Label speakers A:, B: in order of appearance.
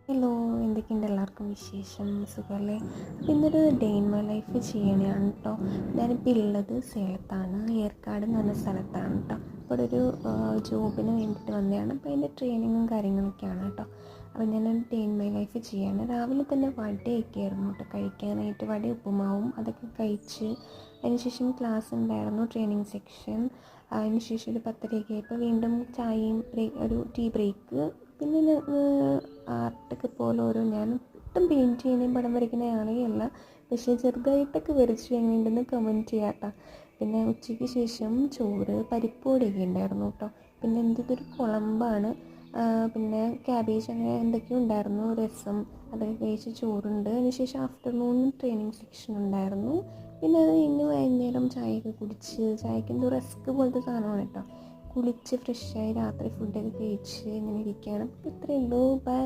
A: Hello, എന്തൊക്കെയുണ്ട് എല്ലാവർക്കും വിശേഷം? സുഖമല്ലേ? അപ്പോൾ ഇന്നൊരു ഡേ ഇൻ മൈ ലൈഫ് ചെയ്യണതാണ് കേട്ടോ. ഞാനിപ്പോൾ ഉള്ളത് സേലത്താണ്, ഏർക്കാട് എന്ന് പറഞ്ഞ സ്ഥലത്താണ് കേട്ടോ. അപ്പോൾ ഒരു ജോബിന് വേണ്ടിയിട്ട് വന്നതാണ്. അപ്പോൾ അതിൻ്റെ ട്രെയിനിങ്ങും കാര്യങ്ങളൊക്കെയാണ് കേട്ടോ. അപ്പോൾ ഞാനൊരു ഡേ ഇൻ മൈ ലൈഫ് ചെയ്യാണ്. രാവിലെ തന്നെ വടയൊക്കെ ആയിരുന്നു കേട്ടോ കഴിക്കാനായിട്ട്. വട ഉപ്പുമാവും അതൊക്കെ കഴിച്ച് അതിനുശേഷം ക്ലാസ് ഉണ്ടായിരുന്നു, ട്രെയിനിങ് സെക്ഷൻ. അതിനുശേഷം ഒരു 10:30 ആയപ്പോൾ വീണ്ടും ചായയും ഒരു ടീ ബ്രേക്ക്. പിന്നെ ആർട്ടൊക്കെ പോലെ ഞാൻ ഒട്ടും പെയിൻറ്റ് ചെയ്യുന്നതും പടം വരയ്ക്കുന്ന ആളെയല്ല, പക്ഷേ ചെറുതായിട്ടൊക്കെ വരച്ചു എങ്ങനെയുണ്ടെന്ന് കമൻറ്റ് ചെയ്യാം കേട്ടോ. പിന്നെ ഉച്ചയ്ക്ക് ശേഷം ചോറ് പരിപ്പോടിയൊക്കെ ഉണ്ടായിരുന്നു കേട്ടോ. പിന്നെ എന്തൊരു കുളമ്പാണ്, പിന്നെ ക്യാബേജ് അങ്ങനെ എന്തൊക്കെയോ ഉണ്ടായിരുന്നു, രസം അതൊക്കെ കഴിച്ച് ചോറുണ്ട്. അതിനുശേഷം ആഫ്റ്റർനൂൺ ട്രെയിനിങ് സെക്ഷൻ ഉണ്ടായിരുന്നു. പിന്നെ അത് കഴിഞ്ഞ് വൈകുന്നേരം ചായയൊക്കെ കുടിച്ച്, ചായക്ക് എന്തോ റസ്ക് പോലത്തെ സാധനമാണ് കേട്ടോ. കുളിച്ച് ഫ്രഷായി രാത്രി ഫുഡൊക്കെ കഴിച്ച് ഇങ്ങനെ ഇരിക്കുകയാണ്. അപ്പോൾ ഇത്രയേ ഉള്ളൂ. ബൈ.